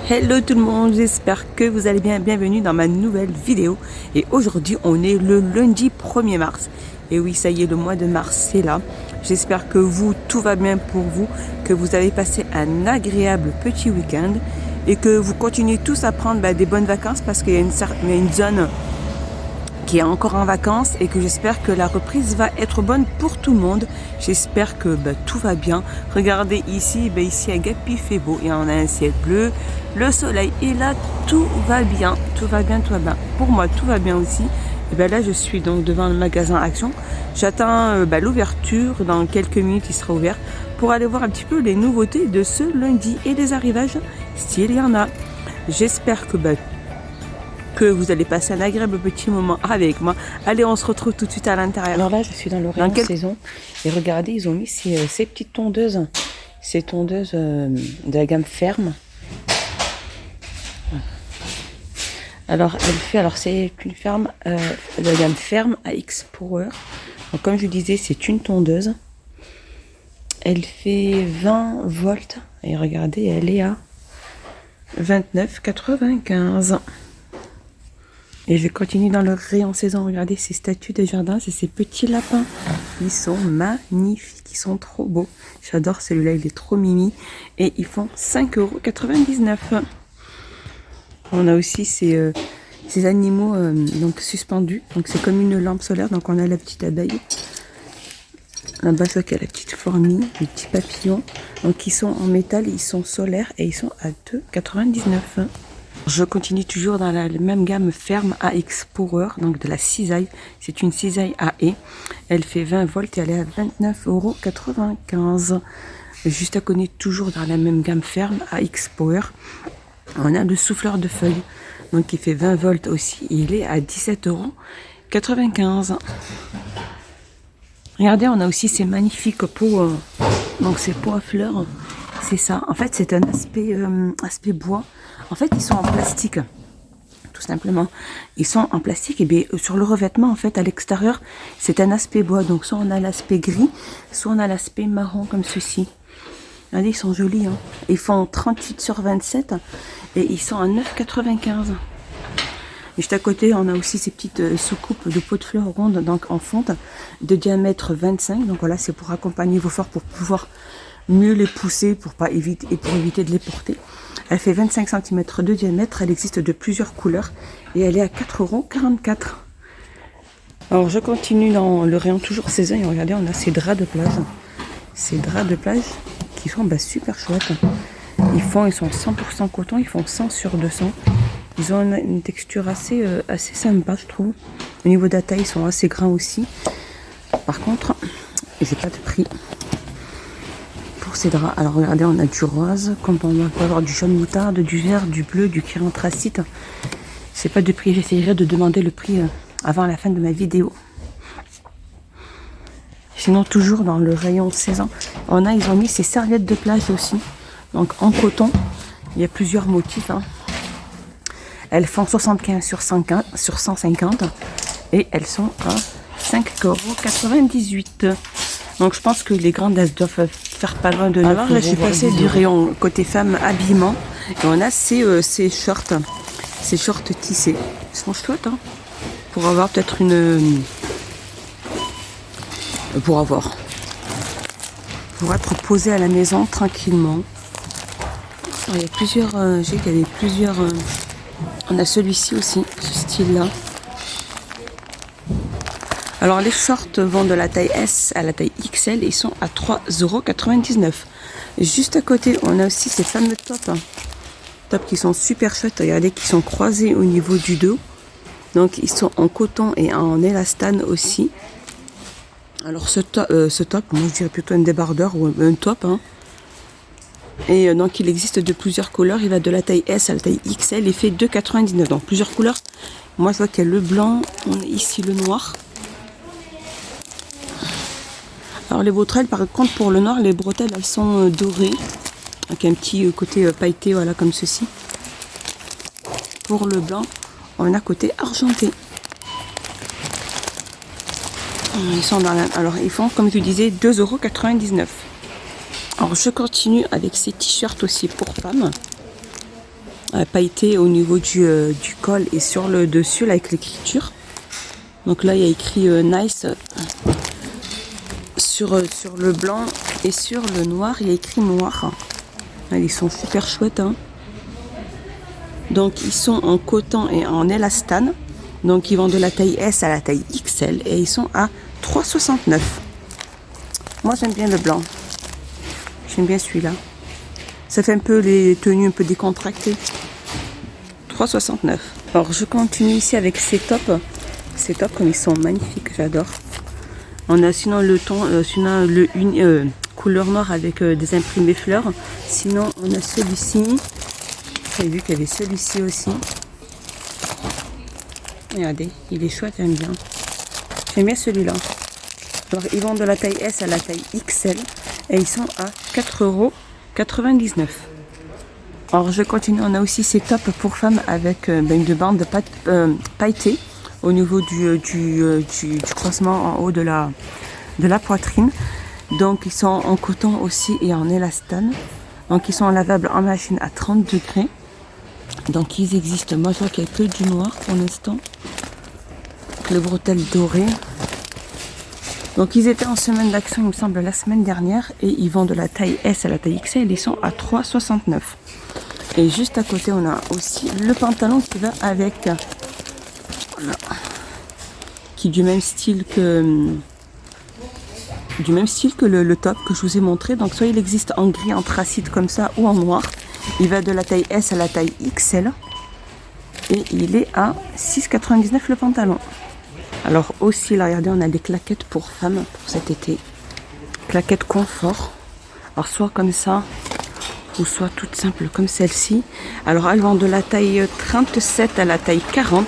Hello tout le monde, j'espère que vous allez bien, bienvenue dans ma nouvelle vidéo. Et aujourd'hui on est le lundi 1er mars. Et oui, ça y est, le mois de mars c'est là. J'espère que vous, tout va bien pour vous, que vous avez passé un agréable petit week-end et que vous continuez tous à prendre des bonnes vacances parce qu'il y a une zone qui est encore en vacances et que j'espère que la reprise va être bonne pour tout le monde. J'espère que tout va bien. Regardez ici, ici à Gap, il fait beau et on a un ciel bleu, le soleil est là, tout va bien, tout va bien, tout va bien. Pour moi, tout va bien aussi. Et là, je suis donc devant le magasin Action. J'attends l'ouverture. Dans quelques minutes, il sera ouvert pour aller voir un petit peu les nouveautés de ce lundi et les arrivages, s'il y en a. J'espère que vous allez passer un agréable petit moment avec moi. Allez, on se retrouve tout de suite à l'intérieur. Alors là, je suis dans le rayon saison. Et regardez, ils ont mis ces petites tondeuses. Ces tondeuses de la gamme ferme. Alors, c'est une ferme de la gamme ferme AX Power. Donc, comme je disais, c'est une tondeuse. Elle fait 20 volts. Et regardez, elle est à 29,95. Et je continue dans le rayon saison. Regardez ces statues de jardin, c'est ces petits lapins. Ils sont magnifiques, ils sont trop beaux. J'adore celui-là, il est trop mimi. Et ils font 5,99 €. On a aussi ces animaux donc suspendus. Donc c'est comme une lampe solaire. Donc on a la petite abeille. Là-bas, je vois qu'il y a la petite fourmi, les petits papillons. Donc ils sont en métal, ils sont solaires et ils sont à 2,99 €. Je continue toujours dans la même gamme ferme AX Power, donc de la cisaille. C'est une cisaille à haie. Elle fait 20 volts et elle est à 29,95 €. Juste à côté, toujours dans la même gamme ferme AX Power, on a le souffleur de feuilles. Donc il fait 20 volts aussi. Et il est à 17,95 €. Regardez, on a aussi ces magnifiques pots. Donc ces pots à fleurs. C'est ça. En fait, c'est un aspect bois. En fait, ils sont en plastique, tout simplement. Ils sont en plastique et bien sur le revêtement, en fait, à l'extérieur, c'est un aspect bois. Donc, soit on a l'aspect gris, soit on a l'aspect marron comme ceci. Regardez, ils sont jolis. Hein. Ils font 38/27 et ils sont à 9,95 €. Et juste à côté, on a aussi ces petites soucoupes de pots de fleurs rondes, donc en fonte, de diamètre 25. Donc voilà, c'est pour accompagner vos fleurs, pour pouvoir mieux les pousser, pour éviter de les porter. Elle fait 25 cm de diamètre, elle existe de plusieurs couleurs et elle est à 4,44 €. Alors je continue dans le rayon toujours saison et regardez, on a ces draps de plage. Ces draps de plage qui sont super chouettes. Ils sont 100% coton, ils font 100 sur 200. Ils ont une texture assez sympa, je trouve. Au niveau de la taille, ils sont assez grands aussi. Par contre, j'ai pas de prix ces draps. Alors regardez, on a du rose, comme on peut avoir du jaune moutarde, du vert, du bleu, du cuir anthracite. C'est pas de prix, j'essaierai de demander le prix avant la fin de ma vidéo. Sinon, toujours dans le rayon saison, ils ont mis ces serviettes de plage aussi, donc en coton. Il y a plusieurs motifs. Hein. Elles font 75 sur 150 et elles sont à 5,98 €. Donc je pense que les grandes, elles doivent faire pas loin de 9 €. Alors là, je suis passée du rayon côté femme habillement et on a ces shorts tissés. Ils sont chouettes, hein, pour avoir peut-être pour être posé à la maison tranquillement. Alors, il y a plusieurs, on a celui-ci aussi, ce style-là. Alors les shorts vont de la taille S à la taille XL et ils sont à 3,99 €. Juste à côté, on a aussi ces fameux tops. Tops qui sont super chouettes. Regardez, qui sont croisés au niveau du dos. Donc ils sont en coton et en élastane aussi. Alors ce top, moi je dirais plutôt un débardeur ou un top. Hein. Et donc il existe de plusieurs couleurs. Il va de la taille S à la taille XL et fait 2,99 €. Donc plusieurs couleurs. Moi je vois qu'il y a le blanc, on a ici le noir. Alors les bretelles, par contre, pour le noir, les bretelles, elles sont dorées, avec un petit côté pailleté, voilà, comme ceci. Pour le blanc, on a côté argenté. Ils sont alors ils font, comme je disais, 2,99 €. Alors je continue avec ces t-shirts aussi pour femmes. pailleté au niveau du col et sur le dessus là, avec l'écriture. Donc là il y a écrit nice sur le blanc et sur le noir il y a écrit noir. Ils sont super chouettes, hein. Donc ils sont en coton et en élastane. Donc ils vont de la taille S à la taille XL et ils sont à 3,69 €. Moi j'aime bien le blanc. J'aime bien celui-là. Ça fait un peu les tenues un peu décontractées. 3,69 €. Alors je continue ici avec ces tops. Ces tops comme ils sont magnifiques, j'adore. On a sinon le ton, sinon couleur noire avec des imprimés fleurs. Sinon on a celui-ci. J'ai vu qu'il y avait celui-ci aussi. Regardez, il est chouette, j'aime bien. J'aime bien celui-là. Alors ils vont de la taille S à la taille XL et ils sont à 4,99 €. Alors je continue, on a aussi ces tops pour femmes avec une bande pailletée au niveau du croisement en haut de la poitrine. Donc ils sont en coton aussi et en élastane. Donc ils sont lavables en machine à 30 degrés. Donc ils existent, moi je vois qu'il n'y a que du noir pour l'instant. Les bretelles dorées. Donc ils étaient en semaine d'action il me semble la semaine dernière. Et ils vont de la taille S à la taille XL. Ils sont à 3,69 €. Et juste à côté on a aussi le pantalon qui va avec. Voilà. Qui est du même style que le top que je vous ai montré. Donc soit il existe en gris anthracite comme ça ou en noir. Il va de la taille S à la taille XL. Et il est à 6,99 € le pantalon. Alors aussi là regardez on a des claquettes pour femmes pour cet été. Claquettes confort. Alors soit comme ça ou soit toutes simples comme celle-ci. Alors elles vont de la taille 37 à la taille 40.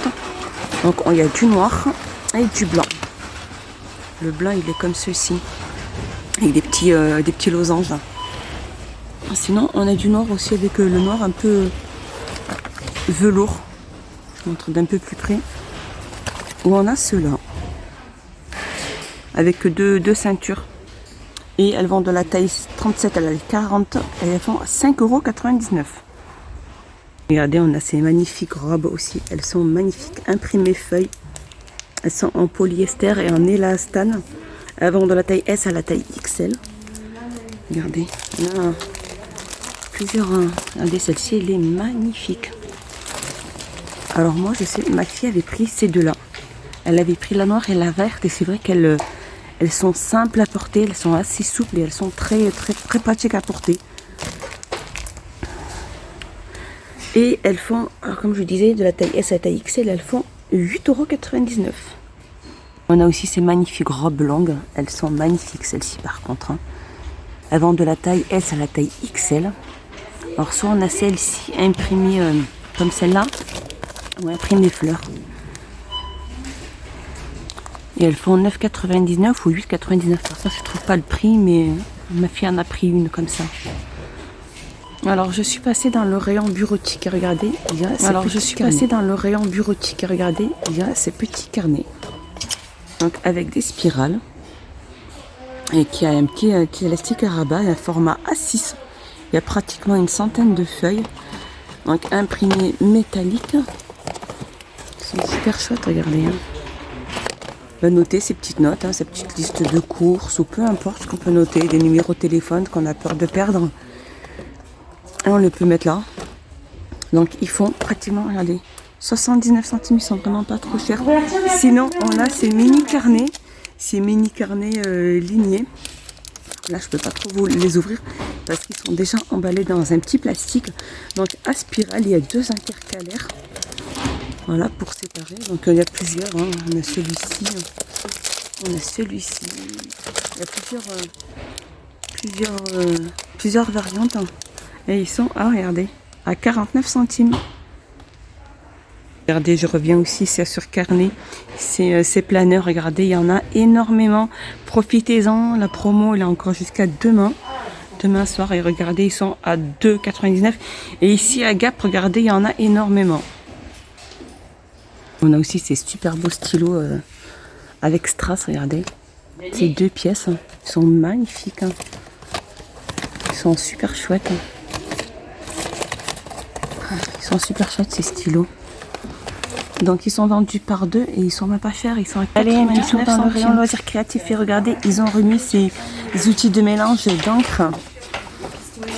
Donc il y a du noir et du blanc. Le blanc il est comme ceci. Avec des petits losanges. Sinon on a du noir aussi avec le noir un peu velours. Je vous montre d'un peu plus près. Où on a ceux-là. Avec deux ceintures. Et elles vont de la taille 37 à la taille 40. Et elles font 5,99 €. Regardez, on a ces magnifiques robes aussi. Elles sont magnifiques. Imprimées feuilles. Elles sont en polyester et en élastane. Elles vont de la taille S à la taille XL. Regardez. Là, plusieurs. Regardez, celle-ci, elle est magnifique. Alors moi, je sais, ma fille avait pris ces deux-là. Elle avait pris la noire et la verte. Et c'est vrai qu'elles sont simples à porter. Elles sont assez souples et elles sont très pratiques à porter. Et elles font, alors comme je disais, de la taille S à la taille XL, elles font 8,99 €. On a aussi ces magnifiques robes longues. Elles sont magnifiques, celles-ci par contre. Hein. Elles vont de la taille S à la taille XL. Alors soit on a celle-ci imprimée comme celle-là, ou imprimée fleurs. Et elles font 9,99 € ou 8,99 €. Ça, je ne trouve pas le prix, mais ma fille en a pris une comme ça. Alors je suis passée dans le rayon bureautique et regardez, il y a ces petits carnets. Donc avec des spirales et qui a un petit élastique à rabat et un format A6. Il y a pratiquement une centaine de feuilles. Donc imprimées métalliques. Ils sont super chouettes, regardez. Hein. On va noter ces petites notes, hein, ces petites listes de courses ou peu importe ce qu'on peut noter, des numéros de téléphone qu'on a peur de perdre. Et on le peut mettre là. Donc ils font pratiquement, regardez, 79 centimes, ils sont vraiment pas trop chers. Sinon on a ces mini carnets lignés. Là je peux pas trop vous les ouvrir parce qu'ils sont déjà emballés dans un petit plastique. Donc à spirale, il y a 2 intercalaires. Voilà pour séparer. Donc il y a plusieurs. Hein. On a celui-ci. On a celui-ci. Il y a plusieurs variantes. Hein. Et ils sont, regardez, à 49 centimes. Regardez, je reviens aussi, c'est sur carnet. Ces planeurs, regardez, il y en a énormément. Profitez-en, la promo elle est encore jusqu'à demain. Demain soir, et regardez, ils sont à 2,99 €. Et ici à Gap, regardez, il y en a énormément. On a aussi ces super beaux stylos avec strass, regardez. Ces 2 pièces, hein. Ils sont magnifiques. Hein. Ils sont super chouettes. Hein. Ils sont super chouettes ces stylos. Donc ils sont vendus par deux et ils sont même pas chers. Ils sont à 99 dans le rayon loisirs créatifs. Et regardez, ils ont remis ces outils de mélange d'encre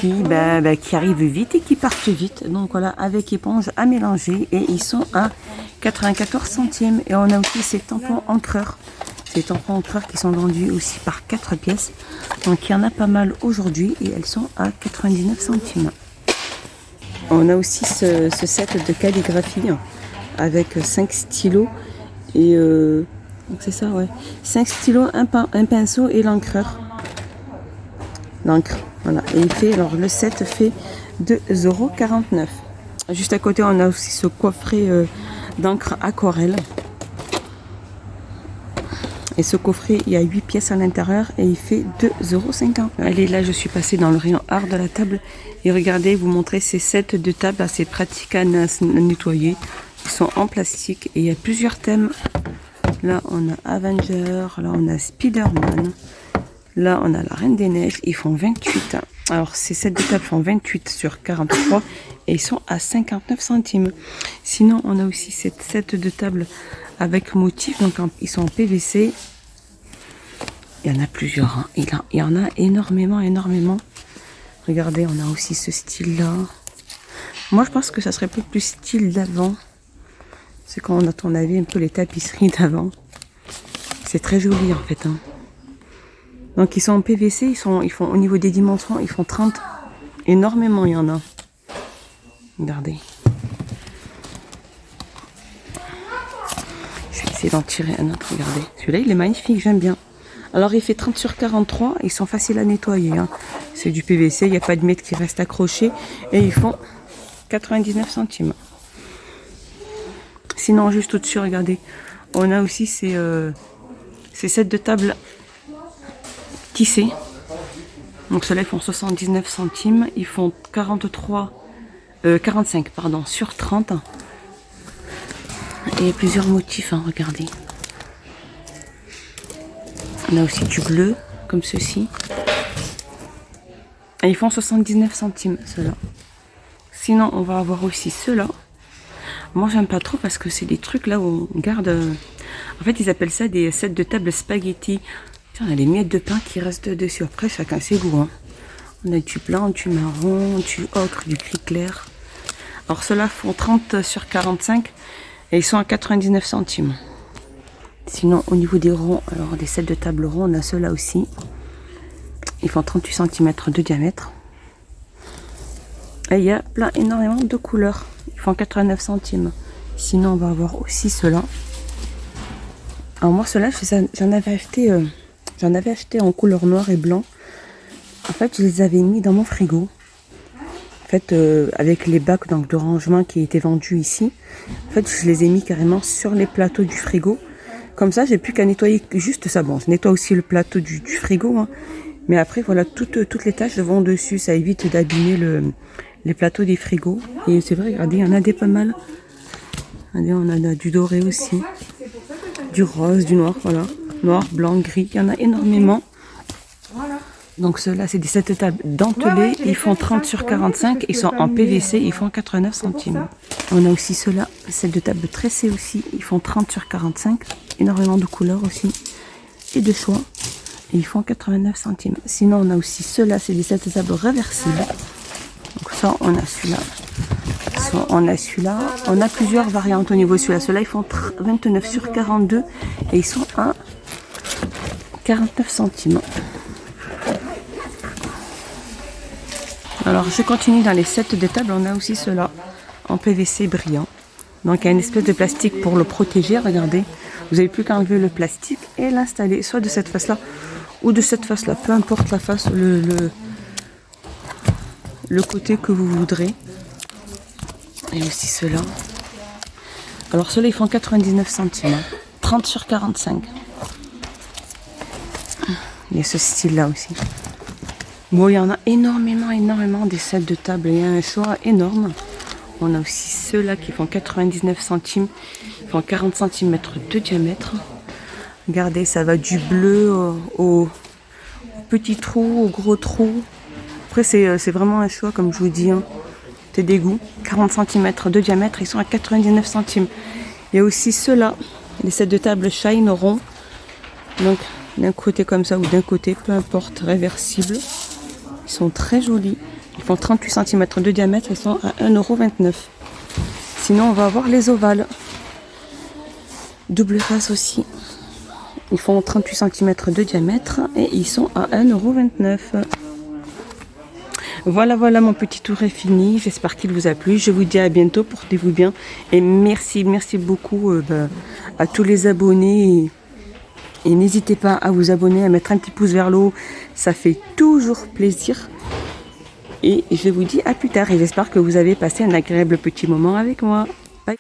qui arrivent vite et qui partent vite. Donc voilà, avec éponge à mélanger. Et ils sont à 94 centimes. Et on a aussi ces tampons encreurs. Ces tampons encreurs qui sont vendus aussi par 4 pièces. Donc il y en a pas mal aujourd'hui et elles sont à 99 centimes. On a aussi ce set de calligraphie avec 5 stylos et donc c'est ça, ouais, 5 stylos, un pinceau et l'encreur. L'encre, voilà. Et il fait, alors le set fait 2,49 €. Juste à côté, on a aussi ce coffret d'encre aquarelle. Et ce coffret, il y a 8 pièces à l'intérieur et il fait 2,50 €. Allez, là, je suis passée dans le rayon art de la table. Et regardez, vous montrer ces sets de table assez pratiques à nettoyer. Ils sont en plastique et il y a plusieurs thèmes. Là, on a Avenger, là, on a Spider-Man. Là, on a la Reine des Neiges. Ils font 28. Alors, ces sets de table font 28 sur 43 et ils sont à 59 centimes. Sinon, on a aussi cette set de table avec motif. Donc, ils sont en PVC. Il y en a plusieurs. Hein. Il y en a énormément. Regardez, on a aussi ce style-là. Moi, je pense que ça serait peut-être plus style d'avant. C'est quand on a ton avis un peu les tapisseries d'avant. C'est très joli, en fait. Hein. Donc, ils sont en PVC. Ils font au niveau des dimensions, ils font 30. Énormément, il y en a. Regardez. Je vais essayer d'en tirer un autre. Regardez. Celui-là, il est magnifique. J'aime bien. Alors, il fait 30 sur 43. Ils sont faciles à nettoyer. Hein. C'est du PVC. Il n'y a pas de miettes qui restent accrochées. Et ils font 99 centimes. Sinon, juste au-dessus, regardez. On a aussi ces sets de table tissés. Donc, ceux-là, ils font 79 centimes. Ils font 45 sur 30. Et plusieurs motifs, hein, regardez. On a aussi du bleu, comme ceci. Et ils font 79 centimes, ceux-là. Sinon, on va avoir aussi ceux-là. Moi, j'aime pas trop parce que c'est des trucs là où on garde... En fait, ils appellent ça des sets de table spaghetti. Tiens, on a les miettes de pain qui restent dessus. Après, chacun ses goûts. Hein. On a du blanc, du marron, du ocre, du gris clair. Alors, ceux-là font 30 sur 45 et ils sont à 99 centimes. Sinon, au niveau des ronds, alors des sets de table ronds, on a ceux-là aussi. Ils font 38 cm de diamètre. Et il y a énormément de couleurs. Ils font 89 centimes. Sinon, on va avoir aussi ceux-là. Alors moi, ceux-là, j'en avais acheté en couleur noir et blanc. En fait, je les avais mis dans mon frigo. En fait, avec les bacs donc, de rangement qui étaient vendus ici. En fait, je les ai mis carrément sur les plateaux du frigo. Comme ça, j'ai plus qu'à nettoyer juste ça. Bon, je nettoie aussi le plateau du frigo. Hein. Mais après, voilà, toutes les tâches vont dessus. Ça évite d'abîmer les plateaux des frigos. Et c'est vrai, regardez, il y en a des pas mal. Regardez, on a du doré aussi. Du rose, du noir, voilà. Noir, blanc, gris, il y en a énormément. Donc ceux-là, c'est des sets de table dentelés. Ils font 30 sur 45. Ils sont en PVC. Ils font 89 centimes. On a aussi ceux-là, sets de table tressés aussi. Ils font 30 sur 45. Énormément de couleurs aussi. Et de choix. Et ils font 89 centimes. Sinon, on a aussi ceux-là, c'est des sets de table réversibles. Donc ça, on a celui-là. On a celui-là. On a plusieurs variantes au niveau de celui-là. Ceux-là, ils font 29 sur 42. Et ils sont à 49 centimes. Alors, je continue dans les sets de table. On a aussi ceux-là en PVC brillant. Donc, il y a une espèce de plastique pour le protéger. Regardez. Vous n'avez plus qu'à enlever le plastique et l'installer soit de cette face-là ou de cette face-là. Peu importe la face, le côté que vous voudrez. Et aussi ceux-là. Alors ceux-là, ils font 99 centimes. 30 sur 45. Il y a ce style-là aussi. Bon, il y en a énormément des sets de table. Il y a un choix énorme. On a aussi ceux-là qui font 99 centimes. Ils font 40 cm de diamètre. Regardez, ça va du bleu au petit trou, au gros trou. Après, c'est vraiment un choix, comme je vous dis. Hein. c'est des goûts. 40 cm de diamètre, ils sont à 99 centimes. Il y a aussi ceux-là, les sets de table Shine ronds. Donc d'un côté comme ça ou d'un côté, peu importe, réversibles. Ils sont très jolis. Ils font 38 cm de diamètre, ils sont à 1,29 €. Sinon, on va avoir les ovales. Double face aussi. Ils font 38 cm de diamètre et ils sont à 1,29 €. Voilà, voilà, mon petit tour est fini. J'espère qu'il vous a plu. Je vous dis à bientôt. Portez-vous bien. Et merci beaucoup à tous les abonnés. Et n'hésitez pas à vous abonner, à mettre un petit pouce vers le haut. Ça fait toujours plaisir. Et je vous dis à plus tard. Et j'espère que vous avez passé un agréable petit moment avec moi. Bye.